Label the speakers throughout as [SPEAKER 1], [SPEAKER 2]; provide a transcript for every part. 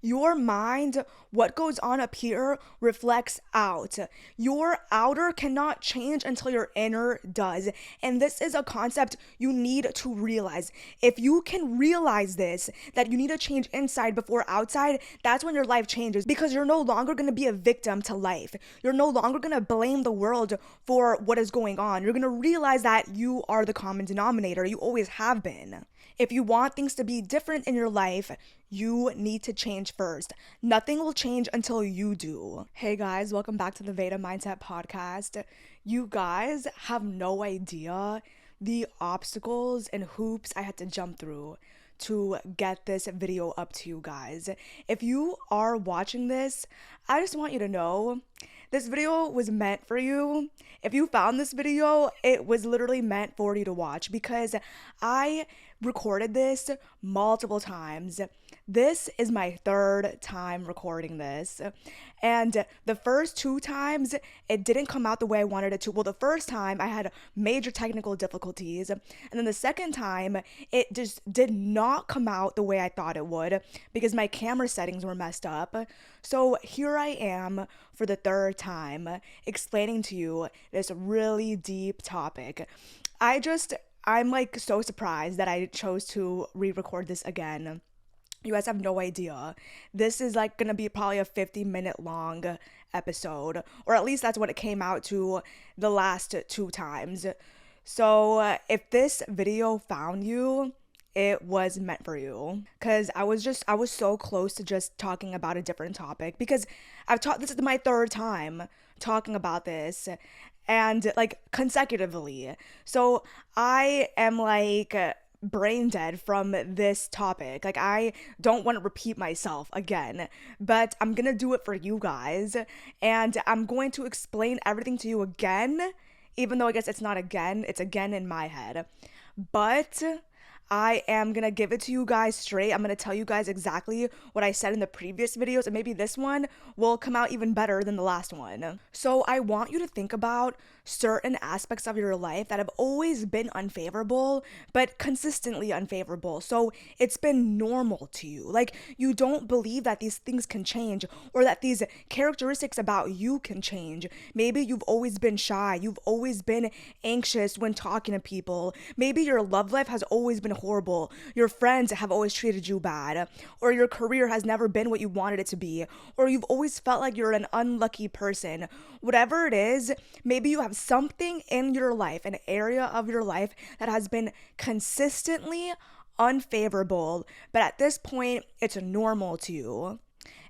[SPEAKER 1] Your mind, what goes on up here, reflects out. Your outer cannot change until your inner does. And this is a concept you need to realize. If you can realize this, that you need to change inside before outside, that's when your life changes because you're no longer going to be a victim to life. You're no longer going to blame the world for what is going on. You're going to realize that you are the common denominator. You always have been. If you want things to be different in your life, you need to change first. Nothing will change until you do. Hey guys, welcome back to the Veda Mindset Podcast. You guys have no idea the obstacles and hoops I had to jump through to get this video up to you guys. If you are watching this, I just want you to know this video was meant for you. If you found this video, it was literally meant for you to watch because I recorded this multiple times. This is my third time recording this. And the first two times, it didn't come out the way I wanted it to. Well, the first time I had major technical difficulties. And then the second time, it just did not come out the way I thought it would because my camera settings were messed up. So here I am for the third time explaining to you this really deep topic. I'm like so surprised that I chose to re-record this again. You guys have no idea. This is like gonna be probably a 50-minute long episode, or at least that's what it came out to the last two times. So if this video found you, it was meant for you because I was so close to just talking about a different topic because this is my third time talking about this and like consecutively. So I am like brain dead from this topic. Like I don't want to repeat myself again, but I'm gonna do it for you guys and I'm going to explain everything to you again, even though I guess it's not again, it's again in my head. But I am gonna give it to you guys straight. I'm gonna tell you guys exactly what I said in the previous videos, and maybe this one will come out even better than the last one. So I want you to think about certain aspects of your life that have always been unfavorable, but consistently unfavorable. So it's been normal to you. Like you don't believe that these things can change or that these characteristics about you can change. Maybe you've always been shy. You've always been anxious when talking to people. Maybe your love life has always been horrible. Your friends have always treated you bad, or your career has never been what you wanted it to be, or you've always felt like you're an unlucky person. Whatever it is, maybe you have something in your life, an area of your life that has been consistently unfavorable, but at this point, it's normal to you.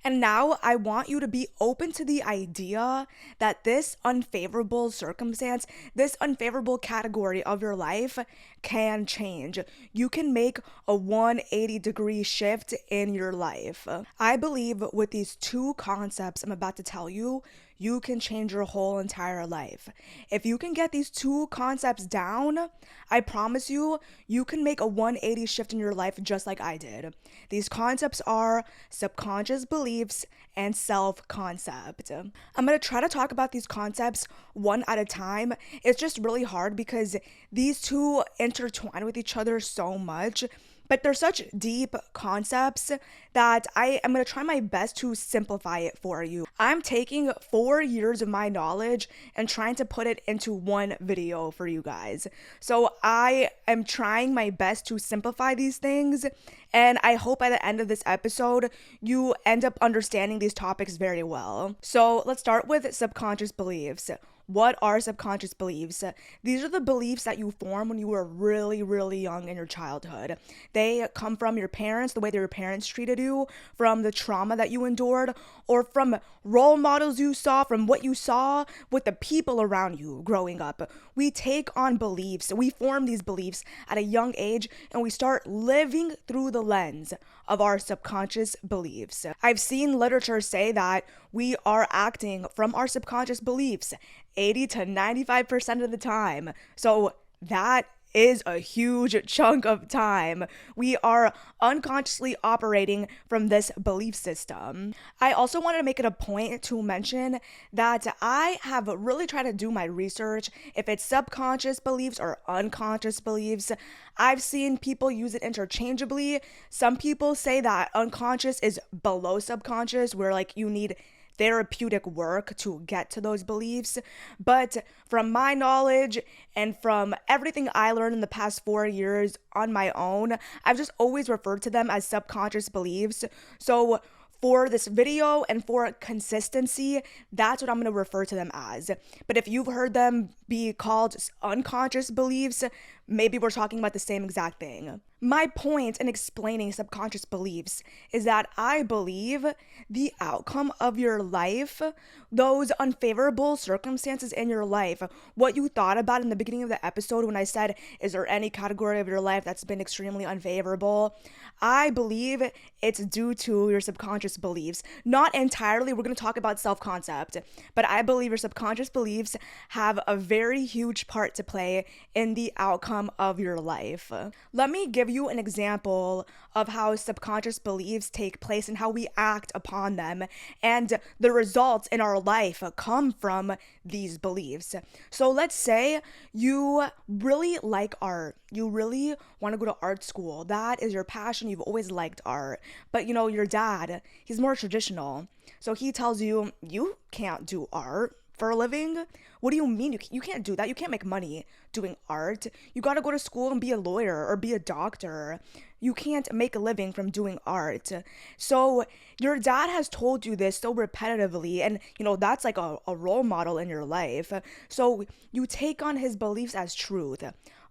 [SPEAKER 1] And now I want you to be open to the idea that this unfavorable circumstance, this unfavorable category of your life can change. You can make a 180-degree shift in your life. I believe with these two concepts I'm about to tell you, you can change your whole entire life. If you can get these two concepts down, I promise you, you can make a 180 shift in your life just like I did. These concepts are subconscious beliefs and self-concept. I'm going to try to talk about these concepts one at a time. It's just really hard because these two intertwine with each other so much. But they're such deep concepts that I am going to try my best to simplify it for you. I'm taking 4 years of my knowledge and trying to put it into one video for you guys. So I am trying my best to simplify these things. And I hope by the end of this episode, you end up understanding these topics very well. So let's start with subconscious beliefs. What are subconscious beliefs? These are the beliefs that you form when you were really, really young in your childhood. They come from your parents, the way that your parents treated you, from the trauma that you endured, or from role models you saw, from what you saw with the people around you growing up. We take on beliefs. We form these beliefs at a young age, and we start living through the lens of our subconscious beliefs. I've seen literature say that we are acting from our subconscious beliefs 80 to 95% of the time. So that is a huge chunk of time. We are unconsciously operating from this belief system. I also wanted to make it a point to mention that I have really tried to do my research if it's subconscious beliefs or unconscious beliefs. I've seen people use it interchangeably. Some people say that unconscious is below subconscious, where like you need therapeutic work to get to those beliefs. But from my knowledge and from everything I learned in the past 4 years on my own, I've just always referred to them as subconscious beliefs. So for this video and for consistency, that's what I'm going to refer to them as. But if you've heard them be called unconscious beliefs, maybe we're talking about the same exact thing. My point in explaining subconscious beliefs is that I believe the outcome of your life, those unfavorable circumstances in your life, what you thought about in the beginning of the episode when I said, is there any category of your life that's been extremely unfavorable? I believe it's due to your subconscious beliefs. Not entirely, we're going to talk about self-concept, but I believe your subconscious beliefs have a very huge part to play in the outcome of your life. Let me give you an example of how subconscious beliefs take place and how we act upon them, and the results in our life come from these beliefs. So let's say you really like art. You really want to go to art school. That is your passion. You've always liked art. But your dad, he's more traditional. So he tells you, you can't do art for a living. What do you mean you can't do that? You can't make money doing art. You got to go to school and be a lawyer or be a doctor. You can't make a living from doing art. So your dad has told you this so repetitively, and that's like a role model in your life. So you take on his beliefs as truth.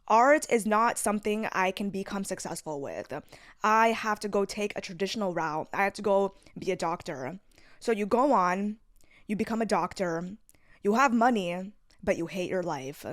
[SPEAKER 1] Art is not something I can become successful with. I have to go take a traditional route. I have to go be a doctor. So you go on, you become a doctor, you have money, but you hate your life.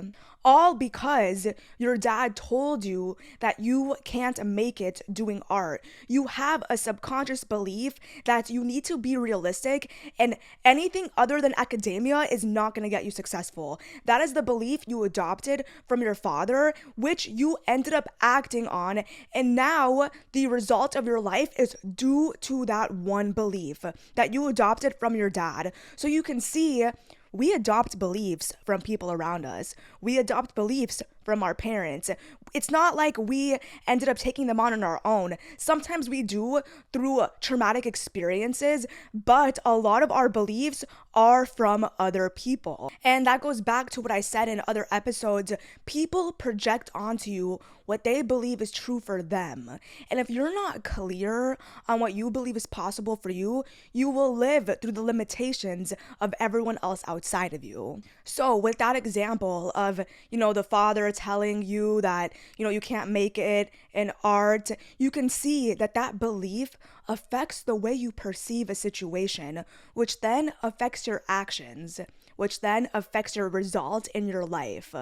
[SPEAKER 1] All because your dad told you that you can't make it doing art. You have a subconscious belief that you need to be realistic, and anything other than academia is not going to get you successful. That is the belief you adopted from your father, which you ended up acting on, and now the result of your life is due to that one belief that you adopted from your dad. So you can see, we adopt beliefs from people around us. We adopt beliefs from our parents. It's not like we ended up taking them on our own. Sometimes we do through traumatic experiences, but a lot of our beliefs are from other people. And that goes back to what I said in other episodes. People project onto you what they believe is true for them. And if you're not clear on what you believe is possible for you, you will live through the limitations of everyone else outside of you. So with that example of, the father telling you that, you can't make it in art, you can see that belief affects the way you perceive a situation, which then affects your actions, which then affects your result in your life.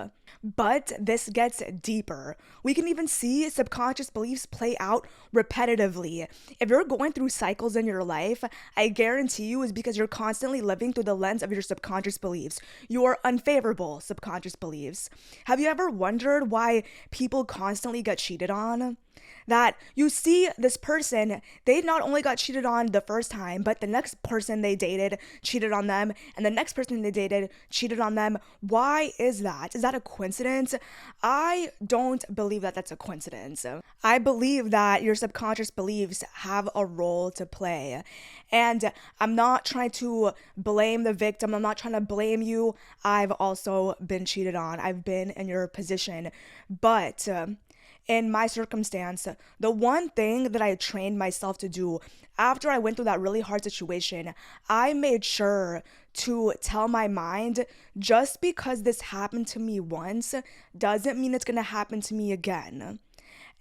[SPEAKER 1] But this gets deeper. We can even see subconscious beliefs play out repetitively. If you're going through cycles in your life, I guarantee you is because you're constantly living through the lens of your subconscious beliefs, your unfavorable subconscious beliefs. Have you ever wondered why people constantly get cheated on? That you see this person, they not only got cheated on the first time, but the next person they dated cheated on them, and the next person they dated cheated on them. Why is that? Is that a coincidence? I don't believe that that's a coincidence. I believe that your subconscious beliefs have a role to play. And I'm not trying to blame the victim. I'm not trying to blame you. I've also been cheated on. I've been in your position. But in my circumstance, the one thing that I trained myself to do after I went through that really hard situation, I made sure to tell my mind, just because this happened to me once doesn't mean it's going to happen to me again.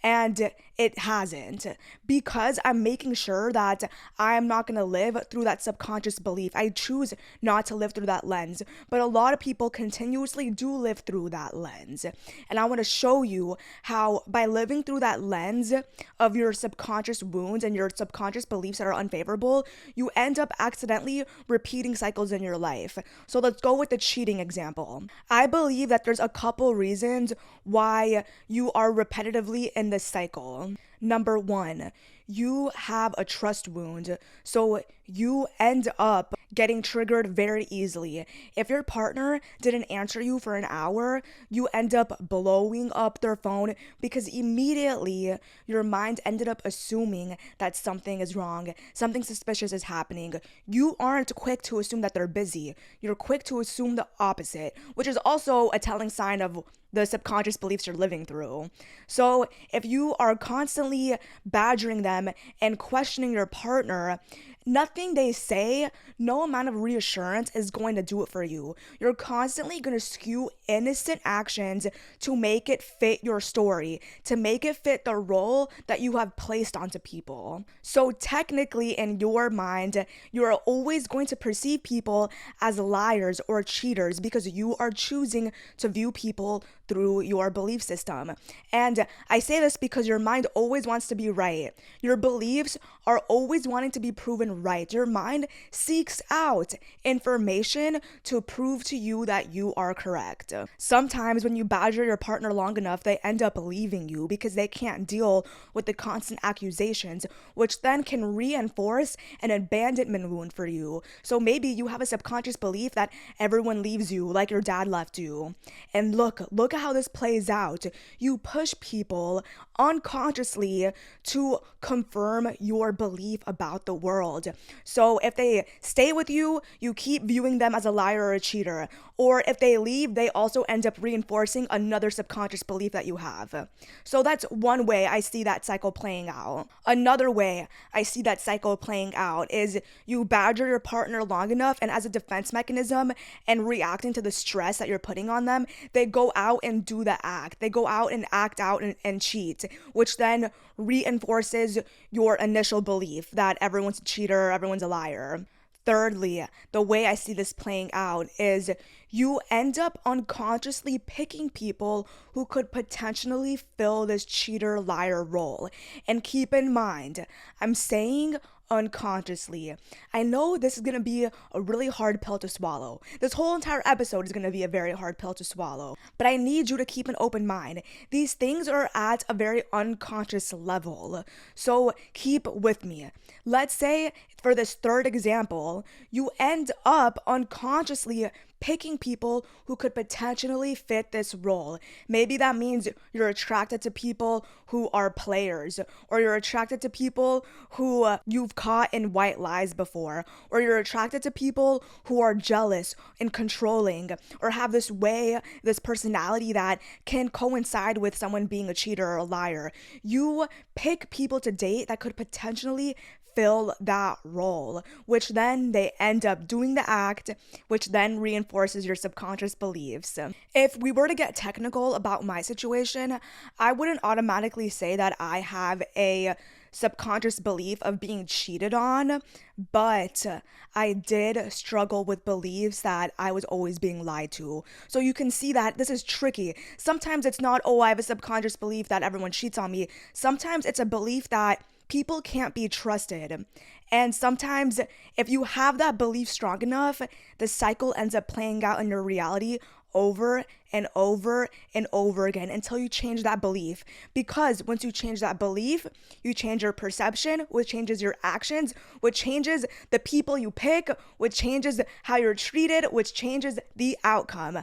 [SPEAKER 1] And it hasn't, because I'm making sure that I'm not going to live through that subconscious belief. I choose not to live through that lens, but a lot of people continuously do live through that lens. And I want to show you how, by living through that lens of your subconscious wounds and your subconscious beliefs that are unfavorable, you end up accidentally repeating cycles in your life. So let's go with the cheating example. I believe that there's a couple reasons why you are repetitively in this cycle. Number one, you have a trust wound. So you end up getting triggered very easily. If your partner didn't answer you for an hour, you end up blowing up their phone because immediately your mind ended up assuming that something is wrong, something suspicious is happening. You aren't quick to assume that they're busy. You're quick to assume the opposite, which is also a telling sign of the subconscious beliefs you're living through. So if you are constantly badgering them and questioning your partner, nothing they say, no amount of reassurance is going to do it for you. You're constantly going to skew innocent actions to make it fit your story, to make it fit the role that you have placed onto people. So technically, in your mind, you're always going to perceive people as liars or cheaters because you are choosing to view people through your belief system. And I say this because your mind always wants to be right. Your beliefs are always wanting to be proven right. Your mind seeks out information to prove to you that you are correct. Sometimes when you badger your partner long enough, they end up leaving you because they can't deal with the constant accusations, which then can reinforce an abandonment wound for you. So maybe you have a subconscious belief that everyone leaves you like your dad left you. And look at how this plays out. You push people unconsciously to confirm your belief about the world. So if they stay with you, you keep viewing them as a liar or a cheater. Or if they leave, they also end up reinforcing another subconscious belief that you have. So that's one way I see that cycle playing out. Another way I see that cycle playing out is you badger your partner long enough, and as a defense mechanism and reacting to the stress that you're putting on them, they go out and do the act. They go out and act out and cheat, which then reinforces your initial belief that everyone's a cheater, everyone's a liar. Thirdly, the way I see this playing out is you end up unconsciously picking people who could potentially fill this cheater liar role. And keep in mind, I'm saying unconsciously. I know this is going to be a really hard pill to swallow. This whole entire episode is going to be a very hard pill to swallow. But I need you to keep an open mind. These things are at a very unconscious level. So keep with me. Let's say for this third example, you end up unconsciously picking people who could potentially fit this role. Maybe that means you're attracted to people who are players, or you're attracted to people who you've caught in white lies before, or you're attracted to people who are jealous and controlling, or have this personality that can coincide with someone being a cheater or a liar. You pick people to date that could potentially fill that role, which then they end up doing the act, which then reinforces your subconscious beliefs. If we were to get technical about my situation, I wouldn't automatically say that I have a subconscious belief of being cheated on, but I did struggle with beliefs that I was always being lied to. So you can see that this is tricky. Sometimes it's not, oh, I have a subconscious belief that everyone cheats on me. Sometimes it's a belief that people can't be trusted. And sometimes if you have that belief strong enough, the cycle ends up playing out in your reality over and over and over again until you change that belief. Because once you change that belief, you change your perception, which changes your actions, which changes the people you pick, which changes how you're treated, which changes the outcome.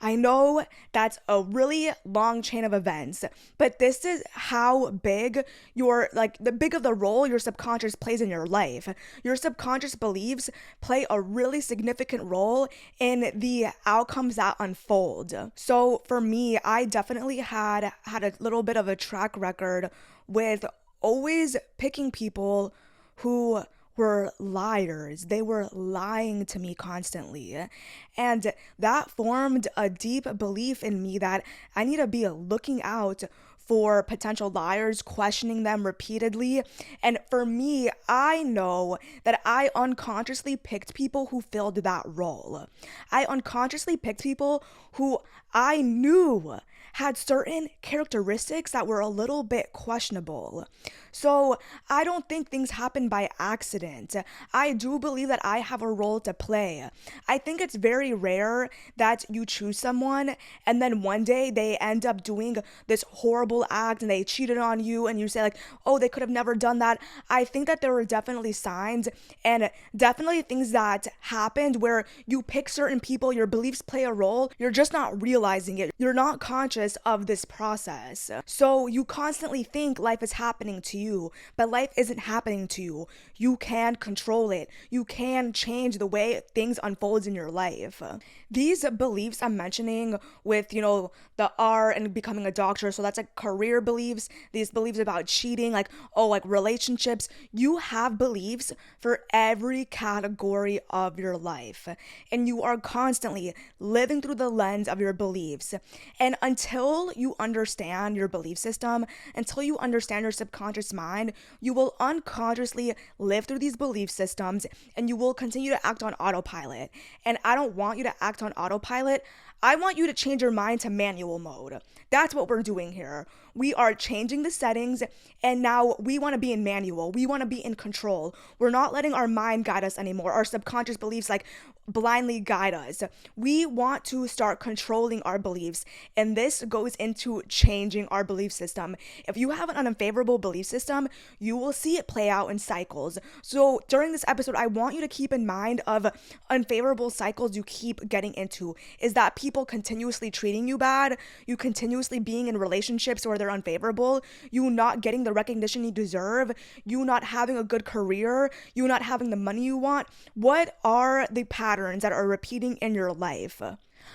[SPEAKER 1] I know that's a really long chain of events, but this is how big the big of the role your subconscious plays in your life. Your subconscious beliefs play a really significant role in the outcomes that unfold. So for me, I definitely had a little bit of a track record with always picking people who were liars. They were lying to me constantly. And that formed a deep belief in me that I need to be looking out for potential liars, questioning them repeatedly. And for me, I know that I unconsciously picked people who filled that role. I unconsciously picked people who I knew had certain characteristics that were a little bit questionable. So I don't think things happen by accident. I do believe that I have a role to play. I think it's very rare that you choose someone and then one day they end up doing this horrible act and they cheated on you and you say like, oh, they could have never done that. I think that there were definitely signs and definitely things that happened where you pick certain people, your beliefs play a role, you're just not realizing it. You're not conscious of this process. So you constantly think life is happening to you, but life isn't happening to you. You can control it. You can change the way things unfolds in your life. These beliefs I'm mentioning with, the art and becoming a doctor, so that's like career beliefs, these beliefs about cheating, like, oh, like relationships, you have beliefs for every category of your life. And you are constantly living through the lens of your beliefs. And until you understand your belief system, until you understand your subconscious mind, you will unconsciously live through these belief systems and you will continue to act on autopilot. And I don't want you to act on autopilot. I want you to change your mind to manual mode. That's what we're doing here. We are changing the settings and now we want to be in manual. We want to be in control. We're not letting our mind guide us anymore. Our subconscious beliefs like blindly guide us. We want to start controlling our beliefs, and this goes into changing our belief system. If you have an unfavorable belief system, you will see it play out in cycles. So during this episode, I want you to keep in mind of unfavorable cycles you keep getting into. Is that people continuously treating you bad, you continuously being in relationships where they're unfavorable, you not getting the recognition you deserve, you not having a good career, you not having the money you want. What are the patterns that are repeating in your life?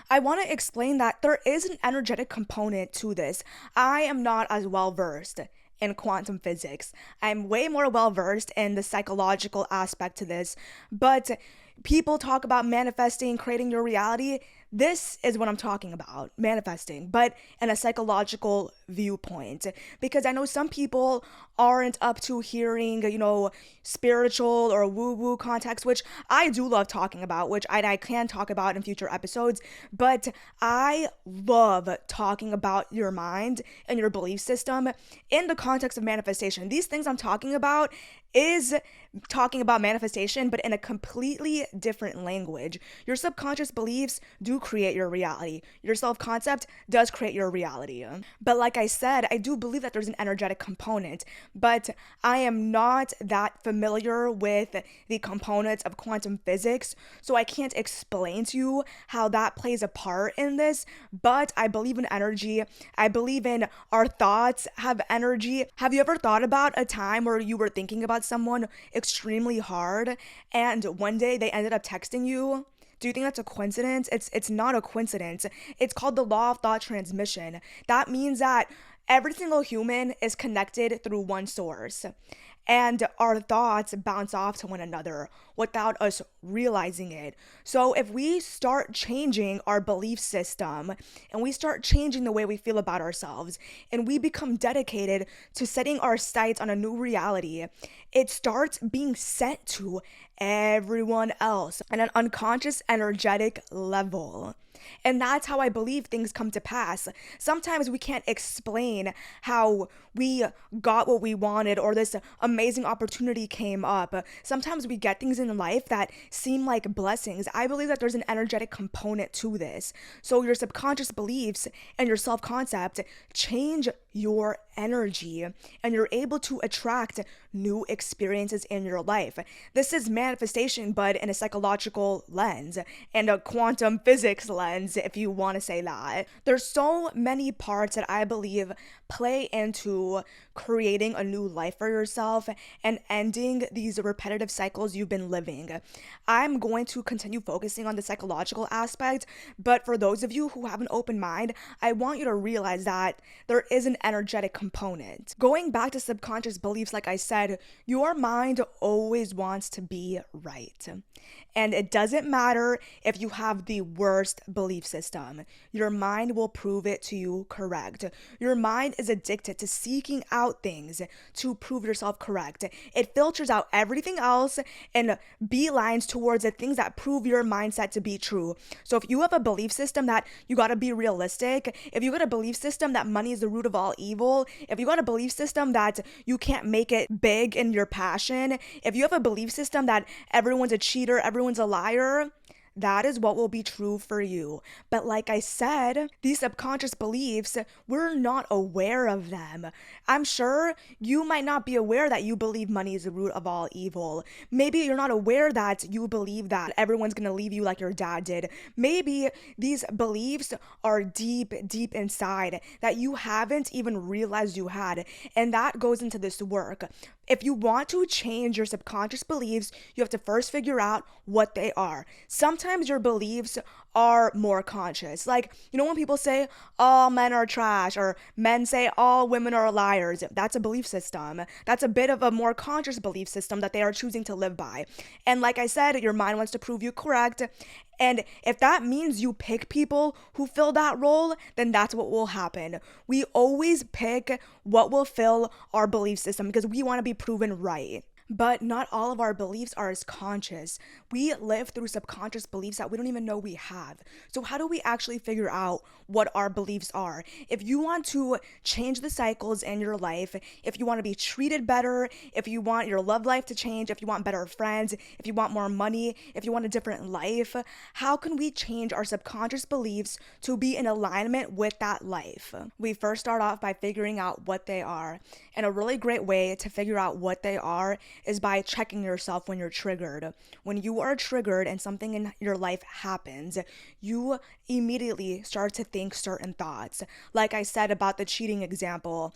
[SPEAKER 1] I want to explain that there is an energetic component to this. I am not as well versed in quantum physics. I'm way more well versed in the psychological aspect to this, but people talk about manifesting, creating your reality. This is what I'm talking about, manifesting, but in a psychological viewpoint. Because I know some people aren't up to hearing, spiritual or woo-woo context, which I do love talking about, which I can talk about in future episodes. But I love talking about your mind and your belief system in the context of manifestation. These things I'm talking about is talking about manifestation, but in a completely different language. Your subconscious beliefs do create your reality. Your self-concept does create your reality. But like I said, I do believe that there's an energetic component, but I am not that familiar with the components of quantum physics, so I can't explain to you how that plays a part in this, but I believe in energy. I believe in our thoughts have energy. Have you ever thought about a time where you were thinking about someone extremely hard and one day they ended up texting you? Do you think that's a coincidence? It's not a coincidence. It's called the law of thought transmission. That means that every single human is connected through one source, and our thoughts bounce off to one another without us realizing it. So if we start changing our belief system and we start changing the way we feel about ourselves and we become dedicated to setting our sights on a new reality, it starts being sent to everyone else on an unconscious energetic level. And that's how I believe things come to pass. Sometimes we can't explain how we got what we wanted or this amazing opportunity came up. Sometimes we get things in life that seem like blessings. I believe that there's an energetic component to this. So your subconscious beliefs and your self-concept change your energy and you're able to attract new experiences in your life. This is manifestation, but in a psychological lens and a quantum physics lens, if you want to say that. There's so many parts that I believe play into creating a new life for yourself and ending these repetitive cycles you've been living. I'm going to continue focusing on the psychological aspect, but for those of you who have an open mind, I want you to realize that there is an energetic component. Going back to subconscious beliefs, like I said, your mind always wants to be right. And it doesn't matter if you have the worst belief system. Your mind will prove it to you correct. Your mind is addicted to seeking out things to prove yourself correct. It filters out everything else and beelines towards the things that prove your mindset to be true. So if you have a belief system that you gotta be realistic, if you got a belief system that money is the root of all evil, if you got a belief system that you can't make it big in your passion, if you have a belief system that everyone's a cheater, everyone's a liar, that is what will be true for you. But like I said, these subconscious beliefs, we're not aware of them. I'm sure you might not be aware that you believe money is the root of all evil. Maybe you're not aware that you believe that everyone's gonna leave you like your dad did. Maybe these beliefs are deep, deep inside that you haven't even realized you had. And that goes into this work. If you want to change your subconscious beliefs, you have to first figure out what they are. Sometimes your beliefs are more conscious. Like, you know, when people say all men are trash or men say all women are liars, that's a belief system. That's a bit of a more conscious belief system that they are choosing to live by. And like I said, your mind wants to prove you correct. And if that means you pick people who fill that role, then that's what will happen. We always pick what will fill our belief system because we want to be proven right. But not all of our beliefs are as conscious. We live through subconscious beliefs that we don't even know we have. So how do we actually figure out what our beliefs are? If you want to change the cycles in your life, if you want to be treated better, if you want your love life to change, if you want better friends, if you want more money, if you want a different life, how can we change our subconscious beliefs to be in alignment with that life? We first start off by figuring out what they are. And a really great way to figure out what they are is by checking yourself when you're triggered. When you are triggered and something in your life happens, you immediately start to think certain thoughts. Like I said about the cheating example,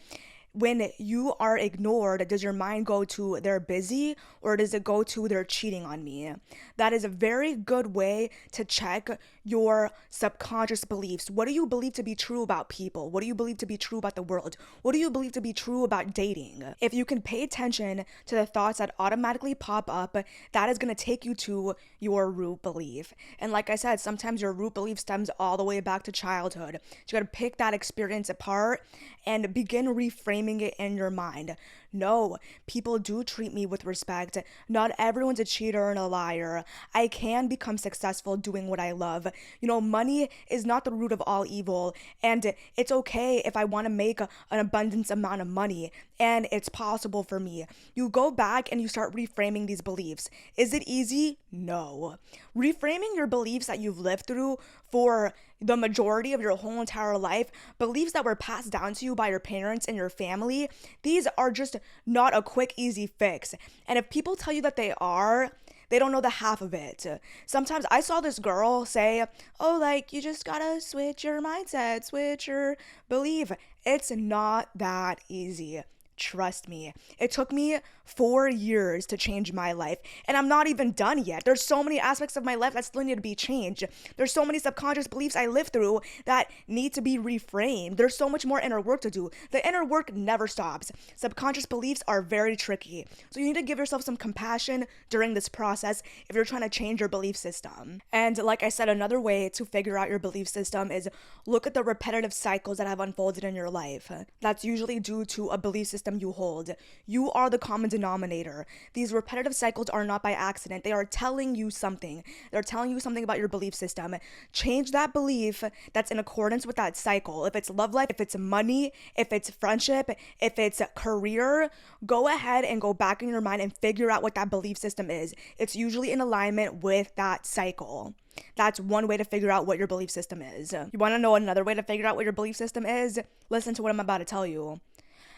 [SPEAKER 1] when you are ignored, does your mind go to they're busy or does it go to they're cheating on me? That is a very good way to check your subconscious beliefs. What do you believe to be true about people? What do you believe to be true about the world? What do you believe to be true about dating? If you can pay attention to the thoughts that automatically pop up, that is going to take you to your root belief. And like I said, sometimes your root belief stems all the way back to childhood. So you got to pick that experience apart and begin reframing it in your mind. No, people do treat me with respect. Not everyone's a cheater and a liar. I can become successful doing what I love. You know, money is not the root of all evil, and it's okay if I want to make an abundance amount of money, and it's possible for me. You go back and you start reframing these beliefs. Is it easy? No. Reframing your beliefs that you've lived through for the majority of your whole entire life, beliefs that were passed down to you by your parents and your family, these are just not a quick, easy fix. And if people tell you that they are, they don't know the half of it. Sometimes I saw this girl say, oh, like, you just gotta switch your mindset, switch your belief. It's not that easy. Trust me. It took me 4 years to change my life, and I'm not even done yet. There's so many aspects of my life that still need to be changed. There's so many subconscious beliefs I live through that need to be reframed. There's so much more inner work to do. The inner work never stops. Subconscious beliefs are very tricky. So you need to give yourself some compassion during this process if you're trying to change your belief system. And like I said, another way to figure out your belief system is look at the repetitive cycles that have unfolded in your life. That's usually due to a belief system you hold. You are the common denominator. These repetitive cycles are not by accident. They are telling you something. They're telling you something about your belief system. Change that belief that's in accordance with that cycle. If it's love life, if it's money, if it's friendship, if it's career, go ahead and go back in your mind and figure out what that belief system is. It's usually in alignment with that cycle. That's one way to figure out what your belief system is. You want to know another way to figure out what your belief system is? Listen to what I'm about to tell you.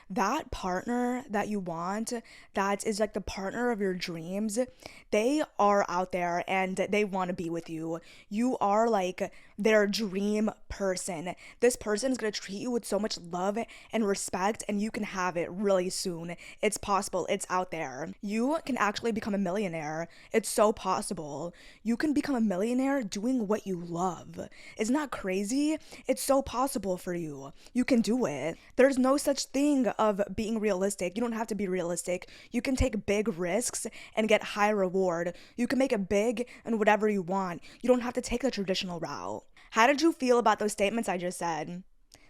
[SPEAKER 1] that partner that you want, that is like the partner of your dreams, they are out there and they want to be with you. You are like their dream person. This person is going to treat you with so much love and respect, and you can have it really soon. It's possible. It's out there. You can actually become a millionaire. It's so possible. You can become a millionaire doing what you love. Isn't that crazy? It's so possible for you. You can do it. There's no such thing of being realistic. You don't have to be realistic. You can take big risks and get high reward. You can make it big and whatever you want. You don't have to take the traditional route. How did you feel about those statements I just said?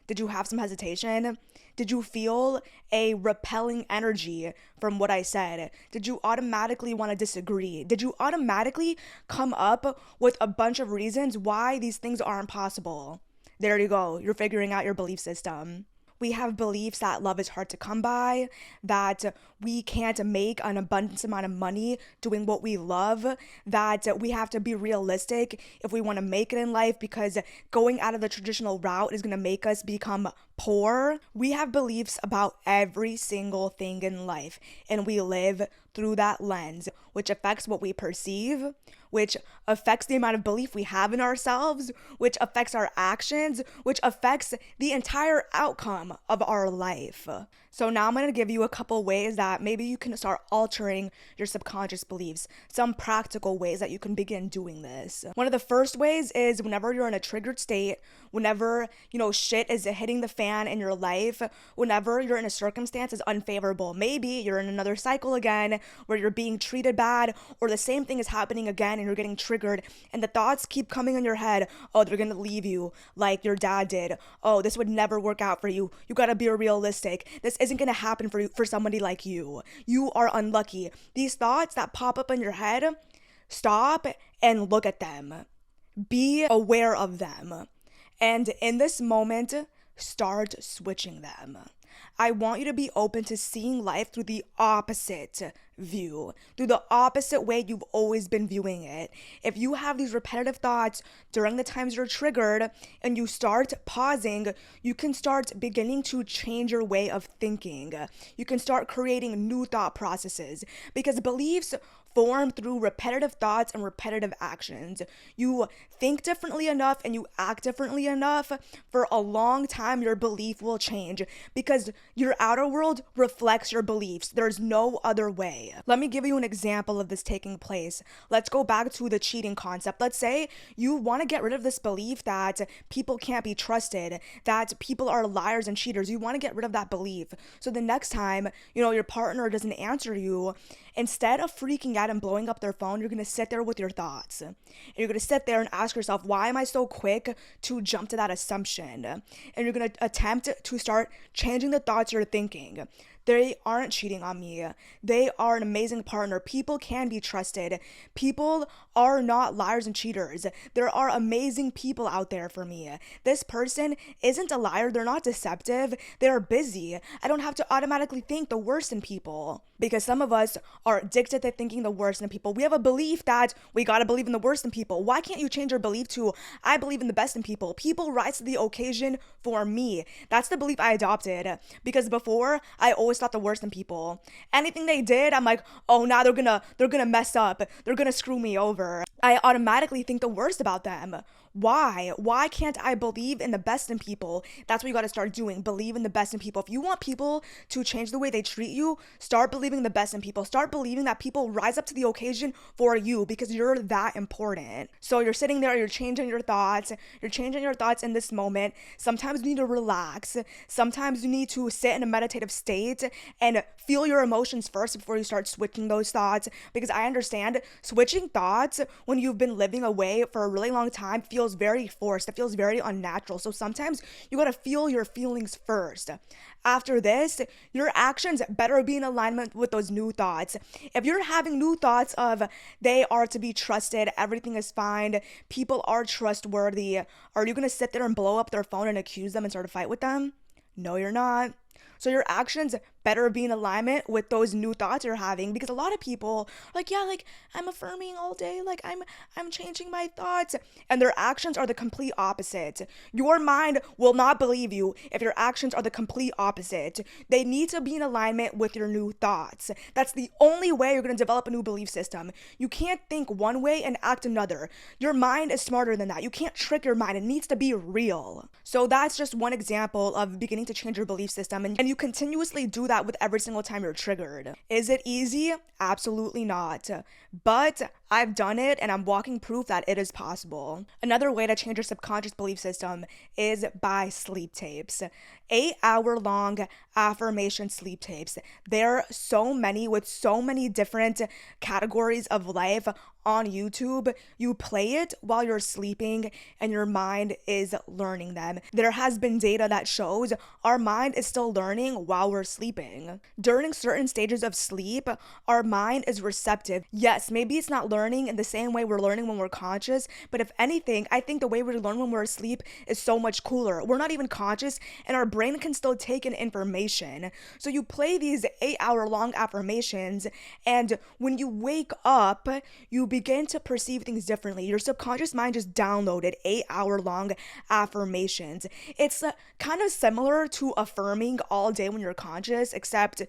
[SPEAKER 1] Did you have some hesitation? Did you feel a repelling energy from what I said? Did you automatically want to disagree? Did you automatically come up with a bunch of reasons why these things aren't possible? There you go. You're figuring out your belief system. We have beliefs that love is hard to come by, that we can't make an abundance amount of money doing what we love, that we have to be realistic if we want to make it in life because going out of the traditional route is going to make us become poor. We have beliefs about every single thing in life, and we live through that lens, which affects what we perceive, which affects the amount of belief we have in ourselves, which affects our actions, which affects the entire outcome of our life. So now I'm going to give you a couple ways that maybe you can start altering your subconscious beliefs, some practical ways that you can begin doing this. One of the first ways is whenever you're in a triggered state, whenever, shit is hitting the fan in your life, whenever you're in a circumstance is unfavorable. Maybe you're in another cycle again where you're being treated bad, or the same thing is happening again and you're getting triggered and the thoughts keep coming in your head. Oh, they're going to leave you like your dad did. Oh, this would never work out for you. You got to be realistic. This isn't going to happen for you, for somebody like you. You are unlucky. These thoughts that pop up in your head, stop and look at them. Be aware of them. And in this moment, start switching them. I want you to be open to seeing life through the opposite view, through the opposite way you've always been viewing it. If you have these repetitive thoughts during the times you're triggered and you start pausing, you can start beginning to change your way of thinking. You can start creating new thought processes because beliefs form through repetitive thoughts and repetitive actions. You think differently enough and you act differently enough, for a long time your belief will change because your outer world reflects your beliefs. There's no other way. Let me give you an example of this taking place. Let's go back to the cheating concept. Let's say you want to get rid of this belief that people can't be trusted, that people are liars and cheaters. You want to get rid of that belief. So the next time, your partner doesn't answer you, instead of freaking out and blowing up their phone, you're going to sit there with your thoughts. And you're going to sit there and ask yourself, why am I so quick to jump to that assumption? And you're going to attempt to start changing the thoughts you're thinking. They aren't cheating on me. They are an amazing partner. People can be trusted. People are not liars and cheaters. There are amazing people out there for me. This person isn't a liar. They're not deceptive. They're busy. I don't have to automatically think the worst in people because some of us are addicted to thinking the worst in people. We have a belief that we got to believe in the worst in people. Why can't you change your belief to, I believe in the best in people? People rise to the occasion for me. That's the belief I adopted because before I always thought the worst in people. Anything they did, I'm like, oh, now they're gonna mess up. They're gonna screw me over. I automatically think the worst about them. Why can't I believe in the best in people? That's what you got to start doing. Believe in the best in people. If you want people to change the way they treat you, start believing the best in people. Start believing that people rise up to the occasion for you because you're that important. So you're sitting there, you're changing your thoughts. You're changing your thoughts in this moment. Sometimes you need to relax. Sometimes you need to sit in a meditative state and feel your emotions first before you start switching those thoughts, because I understand switching thoughts when you've been living away for a really long time feels very forced. It feels very unnatural. So sometimes you gotta feel your feelings first. After this, your actions better be in alignment with those new thoughts. If you're having new thoughts of they are to be trusted, everything is fine, people are trustworthy, are you gonna sit there and blow up their phone and accuse them and start a fight with them? No, you're not. So your actions better be in alignment with those new thoughts you're having, because a lot of people are like, yeah, like I'm affirming all day, like I'm changing my thoughts, and their actions are the complete opposite. Your mind will not believe you if your actions are the complete opposite. They need to be in alignment with your new thoughts. That's the only way you're going to develop a new belief system. You can't think one way and act another. Your mind is smarter than that. You can't trick your mind. It needs to be real. So that's just one example of beginning to change your belief system, and you continuously do that with every single time you're triggered. Is it easy? Absolutely not. But I've done it, and I'm walking proof that it is possible. Another way to change your subconscious belief system is by sleep tapes. 8-hour long affirmation sleep tapes. There are so many with so many different categories of life on YouTube. You play it while you're sleeping and your mind is learning them. There has been data that shows our mind is still learning while we're sleeping. During certain stages of sleep, our mind is receptive. Yes, maybe it's not learning in the same way we're learning when we're conscious, but if anything, I think the way we learn when we're asleep is so much cooler. We're not even conscious and our brain can still take in information. So you play these 8-hour long affirmations, and when you wake up, you begin to perceive things differently. Your subconscious mind just downloaded 8-hour long affirmations. It's kind of similar to affirming all day when you're conscious, except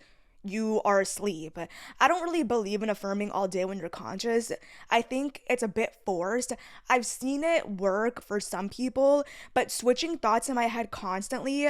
[SPEAKER 1] you are asleep. I don't really believe in affirming all day when you're conscious. I think it's a bit forced. I've seen it work for some people, but switching thoughts in my head constantly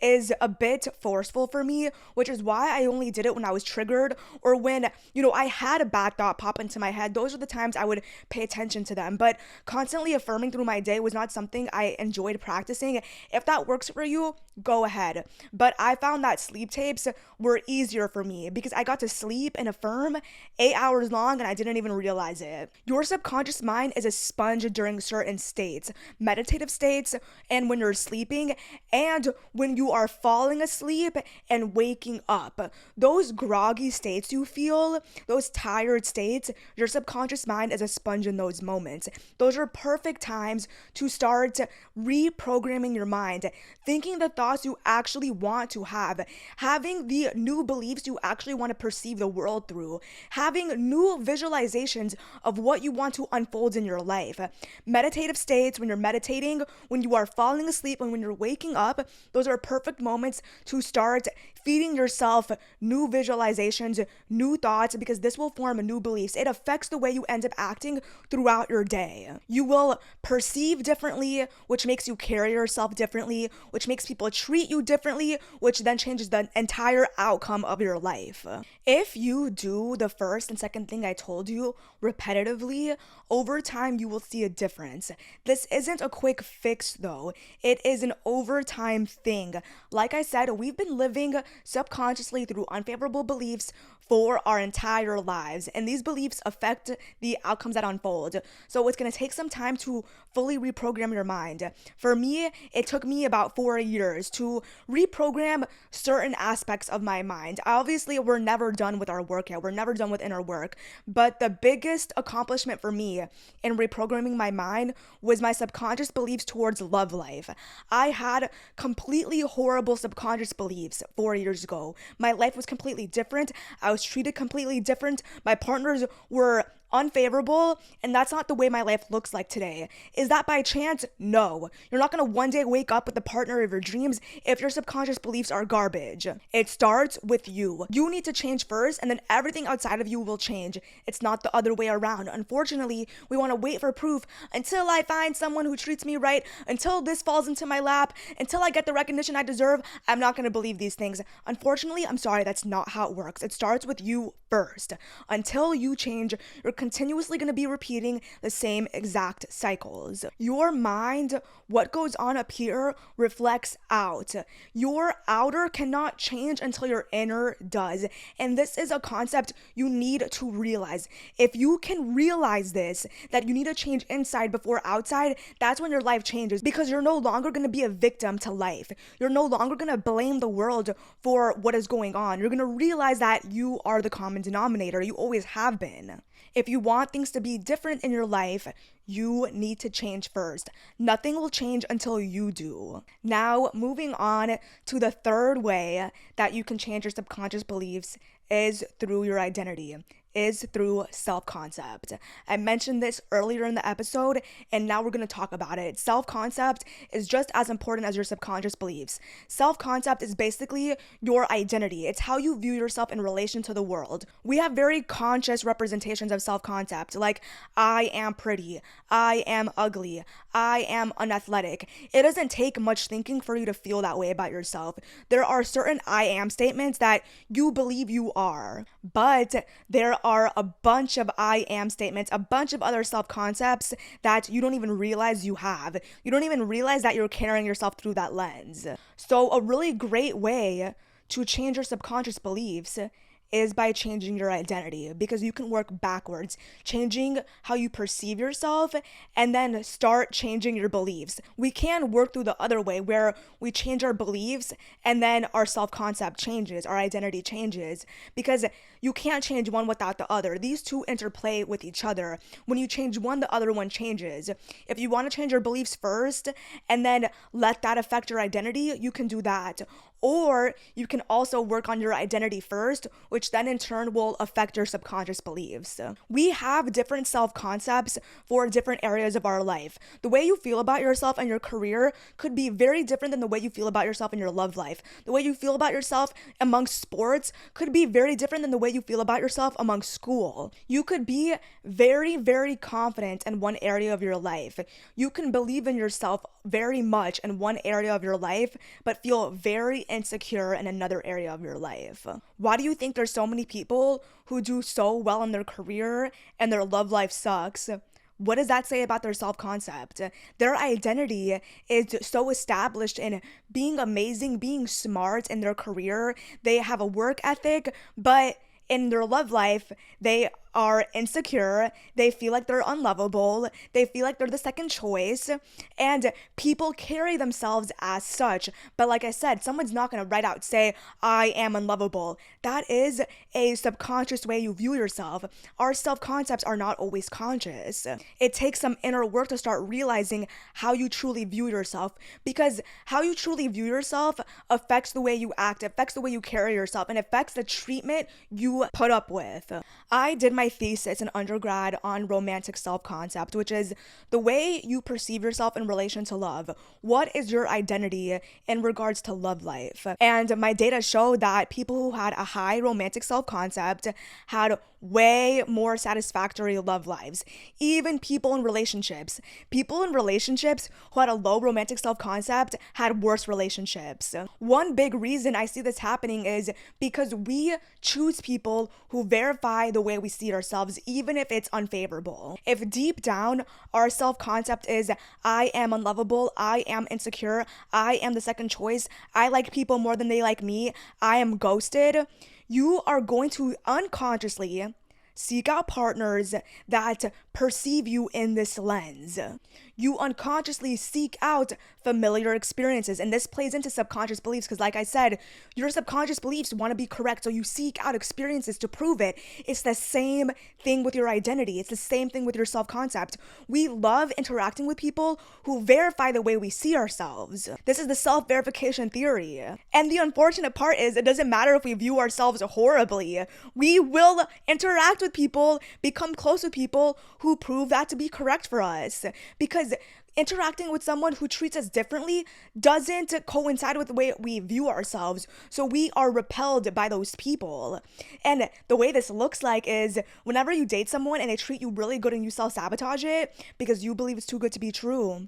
[SPEAKER 1] is a bit forceful for me, which is why I only did it when I was triggered or when, I had a bad thought pop into my head. Those are the times I would pay attention to them. But constantly affirming through my day was not something I enjoyed practicing. If that works for you, go ahead. But I found that sleep tapes were easier for me because I got to sleep and affirm 8 hours long and I didn't even realize it. Your subconscious mind is a sponge during certain states, meditative states, and when you're sleeping, and when you are falling asleep and waking up. Those groggy states you feel, those tired states, your subconscious mind is a sponge in those moments. Those are perfect times to start reprogramming your mind, thinking the thoughts you actually want to have, having the new beliefs you actually want to perceive the world through, having new visualizations of what you want to unfold in your life. Meditative states, when you're meditating, when you are falling asleep, and when you're waking up, those are perfect moments to start feeding yourself new visualizations, new thoughts, because this will form new beliefs. It affects the way you end up acting throughout your day. You will perceive differently, which makes you carry yourself differently, which makes people treat you differently, which then changes the entire outcome of your life. If you do the first and second thing I told you repetitively, over time you will see a difference. This isn't a quick fix though. It is an overtime thing. Like I said, we've been living subconsciously through unfavorable beliefs for our entire lives, and these beliefs affect the outcomes that unfold. So it's going to take some time to fully reprogram your mind. For me, it took me about 4 years to reprogram certain aspects of my mind. Obviously, we're never done with our work yet. We're never done with inner work. But the biggest accomplishment for me in reprogramming my mind was my subconscious beliefs towards love life. I had completely horrible subconscious beliefs 4 years ago. My life was completely different. I was treated completely different. My partners were unfavorable, and that's not the way my life looks like today. Is that by chance? No. You're not going to one day wake up with the partner of your dreams if your subconscious beliefs are garbage. It starts with you. You need to change first, and then everything outside of you will change. It's not the other way around. Unfortunately, we want to wait for proof until I find someone who treats me right, until this falls into my lap, until I get the recognition I deserve. I'm not going to believe these things. Unfortunately, I'm sorry, that's not how it works. It starts with you first. Until you change, you're continuously going to be repeating the same exact cycles. Your mind, what goes on up here, reflects out. Your outer cannot change until your inner does. And this is a concept you need to realize. If you can realize this, that you need to change inside before outside, that's when your life changes, because you're no longer going to be a victim to life. You're no longer going to blame the world for what is going on. You're going to realize that you are the common denominator. You always have been. If you want things to be different in your life, you need to change first. Nothing will change until you do. Now, moving on to the third way that you can change your subconscious beliefs is through your identity, is through self-concept. I mentioned this earlier in the episode, and now we're going to talk about it. Self-concept is just as important as your subconscious beliefs. Self-concept is basically your identity. It's how you view yourself in relation to the world. We have very conscious representations of self-concept, like I am pretty, I am ugly, I am unathletic. It doesn't take much thinking for you to feel that way about yourself. There are certain I am statements that you believe you are, but there are a bunch of I am statements, a bunch of other self-concepts that you don't even realize you have. You don't even realize that you're carrying yourself through that lens. So a really great way to change your subconscious beliefs is by changing your identity, because you can work backwards, changing how you perceive yourself and then start changing your beliefs. We can work through the other way where we change our beliefs and then our self-concept changes, our identity changes, because you can't change one without the other. These two interplay with each other. When you change one, the other one changes. If you want to change your beliefs first and then let that affect your identity, you can do that. Or you can also work on your identity first, which then in turn will affect your subconscious beliefs. We have different self-concepts for different areas of our life. The way you feel about yourself and your career could be very different than the way you feel about yourself in your love life. The way you feel about yourself amongst sports could be very different than the way you feel about yourself amongst school. You could be very, very confident in one area of your life. You can believe in yourself very much in one area of your life, but feel very insecure in another area of your life. Why do you think there's so many people who do so well in their career and their love life sucks? What does that say about their self-concept? Their identity is so established in being amazing, being smart in their career. They have a work ethic, but in their love life, they are insecure, they feel like they're unlovable, they feel like they're the second choice, and people carry themselves as such. But like I said, someone's not going to right out say, I am unlovable. That is a subconscious way you view yourself. Our self-concepts are not always conscious. It takes some inner work to start realizing how you truly view yourself, because how you truly view yourself affects the way you act, affects the way you carry yourself, and affects the treatment you put up with. I did my thesis in undergrad on romantic self-concept, which is the way you perceive yourself in relation to love. What is your identity in regards to love life? And my data showed that people who had a high romantic self-concept had way more satisfactory love lives. Even people in relationships who had a low romantic self-concept had worse relationships. One big reason I see this happening is because we choose people who verify the way we see ourselves, even if it's unfavorable. If deep down our self-concept is I am unlovable, I am insecure, I am the second choice, I like people more than they like me, I am ghosted, you are going to unconsciously seek out partners that perceive you in this lens. You unconsciously seek out familiar experiences, and this plays into subconscious beliefs because, like I said, your subconscious beliefs want to be correct, so you seek out experiences to prove it. It's the same thing with your identity. It's the same thing with your self-concept. We love interacting with people who verify the way we see ourselves. This is the self-verification theory. And the unfortunate part is it doesn't matter if we view ourselves horribly. We will interact with people, become close with people who prove that to be correct for us, because interacting with someone who treats us differently doesn't coincide with the way we view ourselves. So we are repelled by those people. And the way this looks like is whenever you date someone and they treat you really good and you self-sabotage it because you believe it's too good to be true.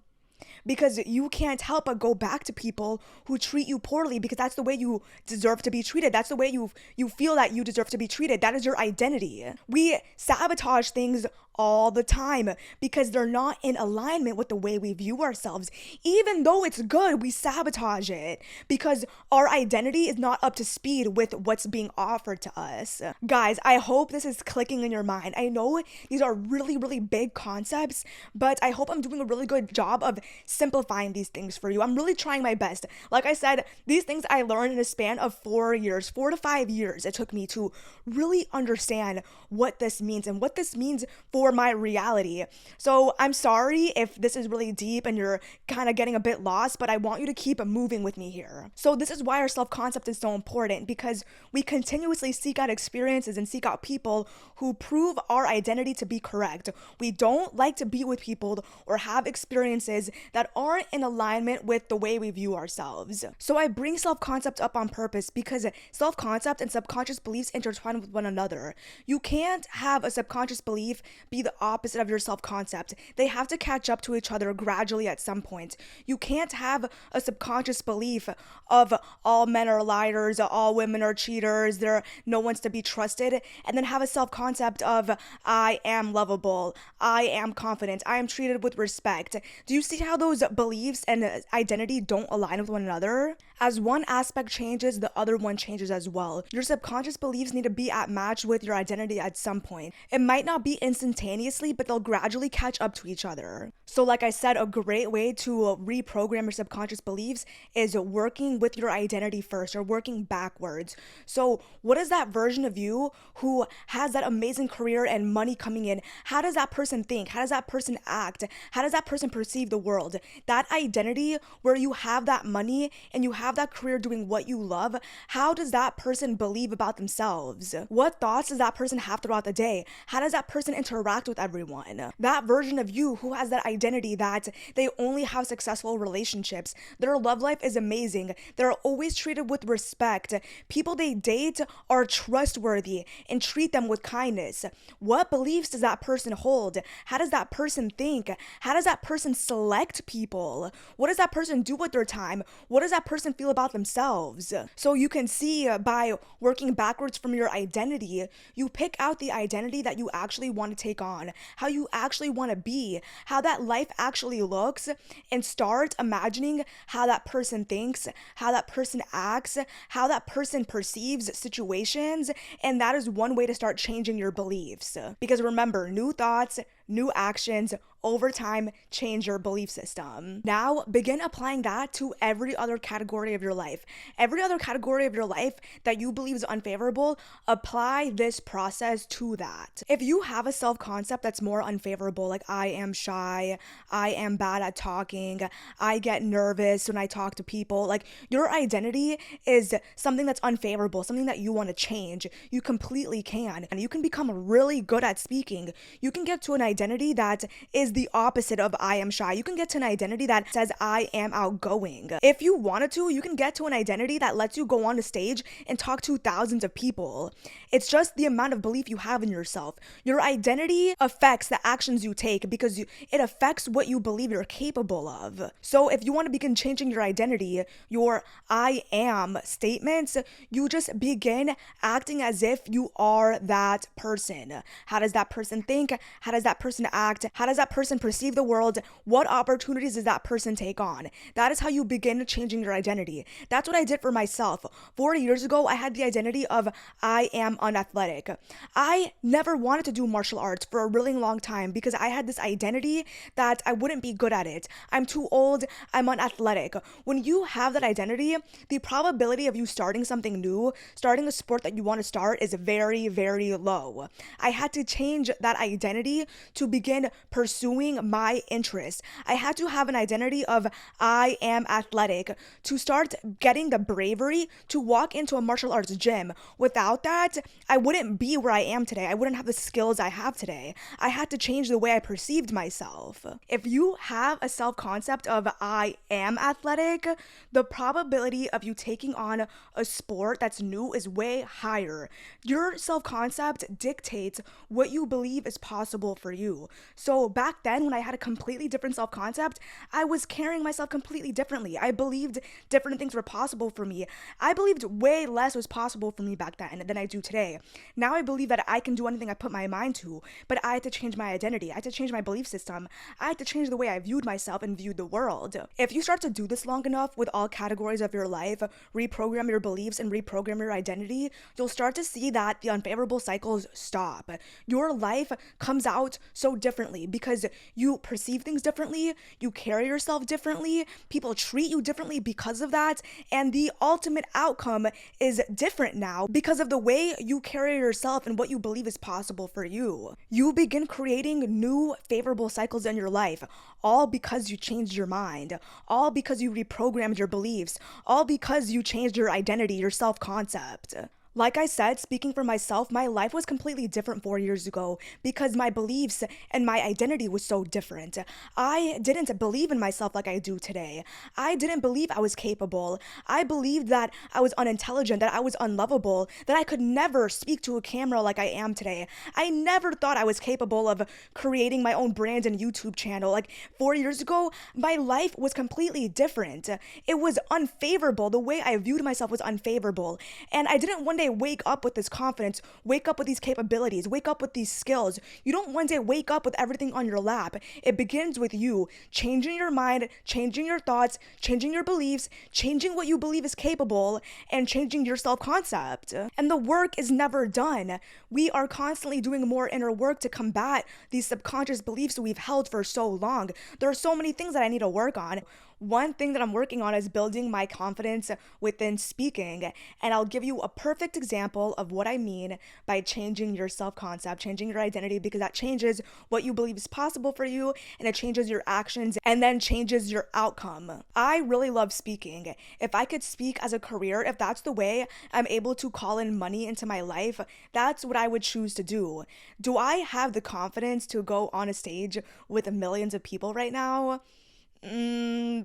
[SPEAKER 1] Because you can't help but go back to people who treat you poorly because that's the way you deserve to be treated. That's the way you feel that you deserve to be treated. That is your identity. We sabotage things all the time because they're not in alignment with the way we view ourselves. Even though it's good, we sabotage it because our identity is not up to speed with what's being offered to us. Guys, I hope this is clicking in your mind. I know these are really, really big concepts, but I hope I'm doing a really good job of simplifying these things for you. I'm really trying my best. Like I said, these things I learned in a span of 4 years, 4 to 5 years. It took me to really understand what this means and what this means for my reality. So I'm sorry if this is really deep and you're kind of getting a bit lost, but I want you to keep moving with me here. So this is why our self-concept is so important, because we continuously seek out experiences and seek out people who prove our identity to be correct. We don't like to be with people or have experiences that aren't in alignment with the way we view ourselves. So I bring self-concept up on purpose because self-concept and subconscious beliefs intertwine with one another. You can't have a subconscious belief be the opposite of your self-concept. They have to catch up to each other gradually at some point. You can't have a subconscious belief of all men are liars, all women are cheaters, no one's to be trusted, and then have a self-concept of I am lovable, I am confident, I am treated with respect. Do you see how those beliefs and identity don't align with one another? As one aspect changes, the other one changes as well. Your subconscious beliefs need to be at match with your identity at some point. It might not be instantaneously, but they'll gradually catch up to each other. So like I said, a great way to reprogram your subconscious beliefs is working with your identity first, or working backwards. So what is that version of you who has that amazing career and money coming in? How does that person think? How does that person act? How does that person perceive the world? That identity where you have that money and you have that career doing what you love, how does that person believe about themselves? What thoughts does that person have throughout the day? How does that person interact with everyone? That version of you who has that identity that they only have successful relationships, their love life is amazing, they're always treated with respect, people they date are trustworthy and treat them with kindness. What beliefs does that person hold? How does that person think? How does that person select people? What does that person do with their time? What does that person feel about themselves? So you can see by working backwards from your identity, you pick out the identity that you actually want to take on, how you actually want to be, how that life actually looks, and start imagining how that person thinks, how that person acts, how that person perceives situations, and that is one way to start changing your beliefs. Because remember, new thoughts, new actions over time change your belief system. Now begin applying that to every other category of your life. Every other category of your life that you believe is unfavorable, apply this process to that. If you have a self-concept that's more unfavorable, like I am shy, I am bad at talking, I get nervous when I talk to people, like your identity is something that's unfavorable, something that you want to change, you completely can. And you can become really good at speaking. You can get to an identity that is the opposite of I am shy. You can get to an identity that says I am outgoing. If you wanted to, you can get to an identity that lets you go on a stage and talk to thousands of people. It's just the amount of belief you have in yourself. Your identity affects the actions you take because it affects what you believe you're capable of. So if you want to begin changing your identity, your I am statements, you just begin acting as if you are that person. How does that person think? How does that person act? How does that person perceive the world? What opportunities does that person take on? That is how you begin changing your identity. That's what I did for myself. 4 years ago, I had the identity of I am unathletic. I never wanted to do martial arts for a really long time because I had this identity that I wouldn't be good at it. I'm too old, I'm unathletic. When you have that identity, the probability of you starting something new, starting a sport that you want to start is very, very low. I had to change that identity to begin pursuing my interests. I had to have an identity of I am athletic to start getting the bravery to walk into a martial arts gym. Without that, I wouldn't be where I am today. I wouldn't have the skills I have today. I had to change the way I perceived myself. If you have a self-concept of I am athletic, the probability of you taking on a sport that's new is way higher. Your self-concept dictates what you believe is possible for you. you. So back then, when I had a completely different self-concept, I was carrying myself completely differently. I believed different things were possible for me. I believed way less was possible for me back then than I do today. Now I believe that I can do anything I put my mind to, but I had to change my identity. I had to change my belief system. I had to change the way I viewed myself and viewed the world. If you start to do this long enough with all categories of your life, reprogram your beliefs and reprogram your identity, you'll start to see that the unfavorable cycles stop. Your life comes out so differently because you perceive things differently, you carry yourself differently, people treat you differently because of that, and the ultimate outcome is different now because of the way you carry yourself and what you believe is possible for you. You begin creating new favorable cycles in your life, all because you changed your mind, all because you reprogrammed your beliefs, all because you changed your identity, your self-concept. Like I said, speaking for myself, my life was completely different 4 years ago because my beliefs and my identity was so different. I didn't believe in myself like I do today. I didn't believe I was capable. I believed that I was unintelligent, that I was unlovable, that I could never speak to a camera like I am today. I never thought I was capable of creating my own brand and YouTube channel. Like 4 years ago, my life was completely different. It was unfavorable. The way I viewed myself was unfavorable. And I didn't one day wake up with this confidence, wake up with these capabilities, wake up with these skills. You don't one day wake up with everything on your lap. It begins with you changing your mind, changing your thoughts, changing your beliefs, changing what you believe is capable, and changing your self-concept. And the work is never done. We are constantly doing more inner work to combat these subconscious beliefs we've held for so long. There are so many things that I need to work on. One thing that I'm working on is building my confidence within speaking. And I'll give you a perfect example of what I mean by changing your self-concept, changing your identity, because that changes what you believe is possible for you, and it changes your actions and then changes your outcome. I really love speaking. If I could speak as a career, if that's the way I'm able to call in money into my life, that's what I would choose to do. Do I have the confidence to go on a stage with millions of people right now?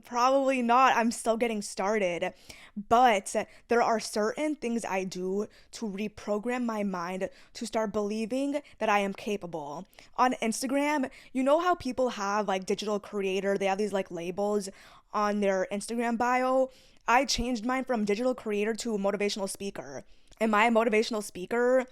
[SPEAKER 1] Probably not. I'm still getting started. But there are certain things I do to reprogram my mind to start believing that I am capable. On Instagram, you know how people have like digital creator, they have these like labels on their Instagram bio? I changed mine from digital creator to motivational speaker. Am I a motivational speaker?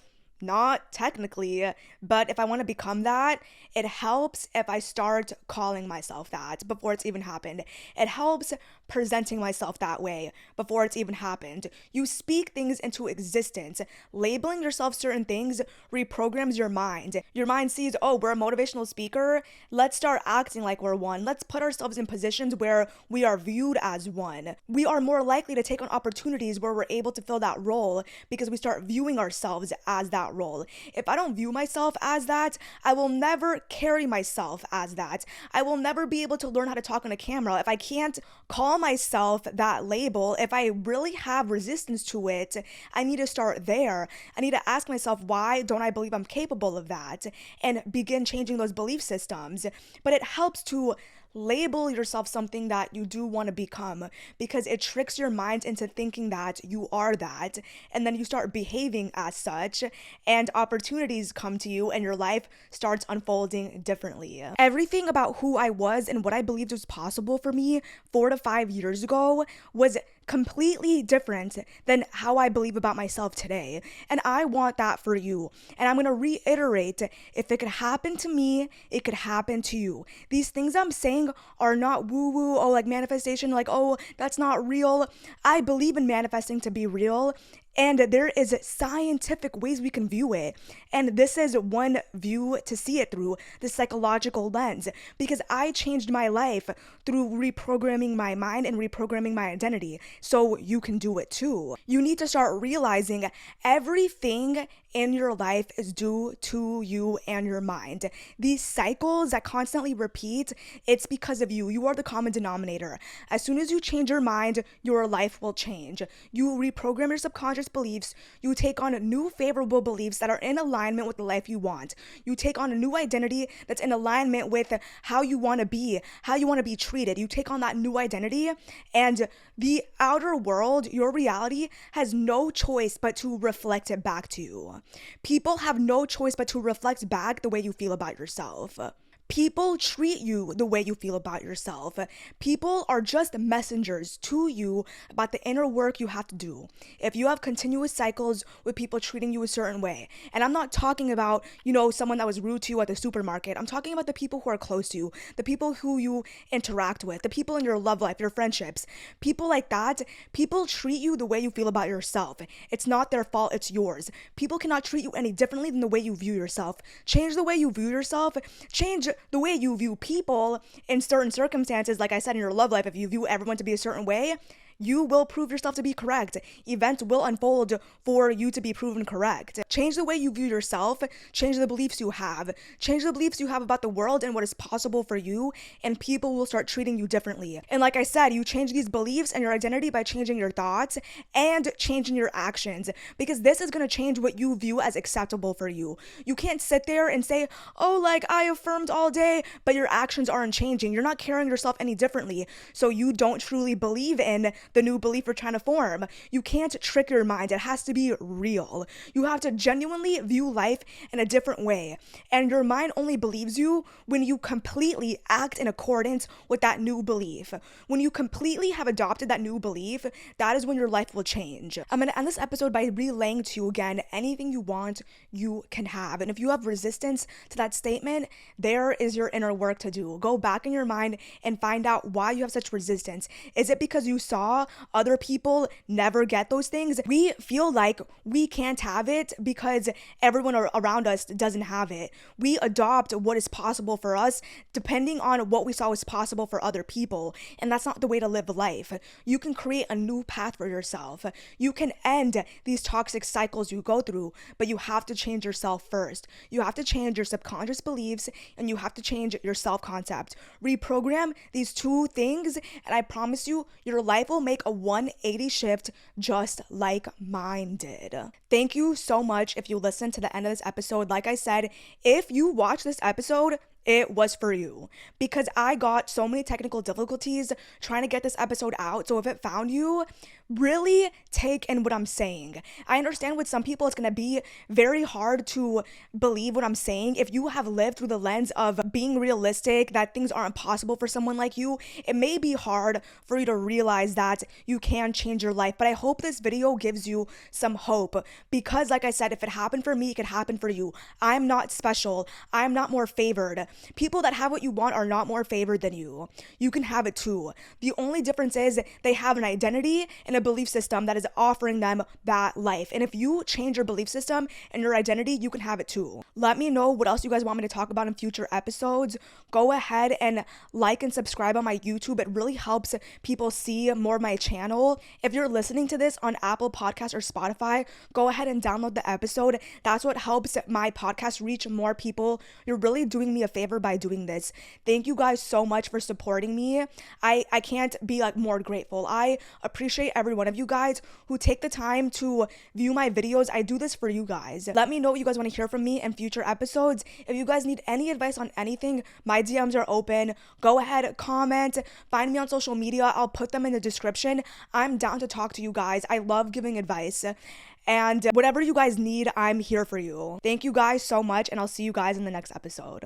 [SPEAKER 1] Not technically, but if I want to become that, it helps if I start calling myself that before it's even happened. It helps presenting myself that way before it's even happened. You speak things into existence. Labeling yourself certain things reprograms your mind. Your mind sees, oh, we're a motivational speaker. Let's start acting like we're one. Let's put ourselves in positions where we are viewed as one. We are more likely to take on opportunities where we're able to fill that role because we start viewing ourselves as that role. If I don't view myself as that, I will never carry myself as that. I will never be able to learn how to talk on a camera. If I can't call myself that label, if I really have resistance to it, I need to start there. I need to ask myself, why don't I believe I'm capable of that? And begin changing those belief systems. But it helps to label yourself something that you do want to become, because it tricks your mind into thinking that you are that, and then you start behaving as such, and opportunities come to you and your life starts unfolding differently. Everything about who I was and what I believed was possible for me 4 to 5 years ago was completely different than how I believe about myself today. And I want that for you. And I'm going to reiterate, if it could happen to me, it could happen to you. These things I'm saying are not woo-woo, oh, like manifestation, like, oh, that's not real. I believe in manifesting to be real. And there is scientific ways we can view it. And this is one view to see it through, the psychological lens, because I changed my life through reprogramming my mind and reprogramming my identity. So you can do it too. You need to start realizing everything in your life is due to you and your mind. These cycles that constantly repeat, it's because of you. You are the common denominator. As soon as you change your mind, your life will change. You reprogram your subconscious beliefs. You take on new favorable beliefs that are in alignment with the life you want. You take on a new identity that's in alignment with how you want to be, how you want to be treated. You take on that new identity, and the outer world, your reality, has no choice but to reflect it back to you. People have no choice but to reflect back the way you feel about yourself. People treat you the way you feel about yourself. People are just messengers to you about the inner work you have to do. If you have continuous cycles with people treating you a certain way, and I'm not talking about, someone that was rude to you at the supermarket. I'm talking about the people who are close to you, the people who you interact with, the people in your love life, your friendships. People like that, people treat you the way you feel about yourself. It's not their fault, it's yours. People cannot treat you any differently than the way you view yourself. Change the way you view yourself. Change the way you view people in certain circumstances. Like I said, in your love life, if you view everyone to be a certain way, you will prove yourself to be correct. Events will unfold for you to be proven correct. Change the way you view yourself. Change the beliefs you have. Change the beliefs you have about the world and what is possible for you, and people will start treating you differently. And like I said, you change these beliefs and your identity by changing your thoughts and changing your actions, because this is going to change what you view as acceptable for you. You can't sit there and say, oh, like I affirmed all day, but your actions aren't changing. You're not carrying yourself any differently. So you don't truly believe in the new belief you're trying to form. You can't trick your mind. It has to be real. You have to genuinely view life in a different way. And your mind only believes you when you completely act in accordance with that new belief. When you completely have adopted that new belief, that is when your life will change. I'm going to end this episode by relaying to you again, anything you want, you can have. And if you have resistance to that statement, there is your inner work to do. Go back in your mind and find out why you have such resistance. Is it because you saw other people never get those things? We feel like we can't have it because everyone around us doesn't have it. We adopt what is possible for us depending on what we saw was possible for other people, and that's not the way to live life. You can create a new path for yourself. You can end these toxic cycles you go through, but you have to change yourself first. You have to change your subconscious beliefs, and you have to change your self-concept. Reprogram these two things, and I promise you, your life will make a 180 shift just like mine did. Thank you so much if you listened to the end of this episode. Like I said, if you watch this episode, it was for you, because I got so many technical difficulties trying to get this episode out. So if it found you, really take in what I'm saying. I understand with some people it's going to be very hard to believe what I'm saying. If you have lived through the lens of being realistic, that things aren't possible for someone like you, it may be hard for you to realize that you can change your life. But I hope this video gives you some hope, because like I said, if it happened for me, it could happen for you. I'm not special. I'm not more favored. People that have what you want are not more favored than you. You can have it too. The only difference is they have an identity and a belief system that is offering them that life. And if you change your belief system and your identity, you can have it too. Let me know what else you guys want me to talk about in future episodes. Go ahead and like and subscribe on my YouTube. It really helps people see more of my channel. If you're listening to this on Apple Podcasts or Spotify, go ahead and download the episode. That's what helps my podcast reach more people. You're really doing me a favor by doing this. Thank you guys so much for supporting me. I can't be more grateful. I appreciate every one of you guys who take the time to view my videos. I do this for you guys. Let me know what you guys want to hear from me in future episodes. If you guys need any advice on anything, my DMs are open. Go ahead, comment, find me on social media. I'll put them in the description. I'm down to talk to you guys. I love giving advice. And whatever you guys need, I'm here for you. Thank you guys so much, and I'll see you guys in the next episode.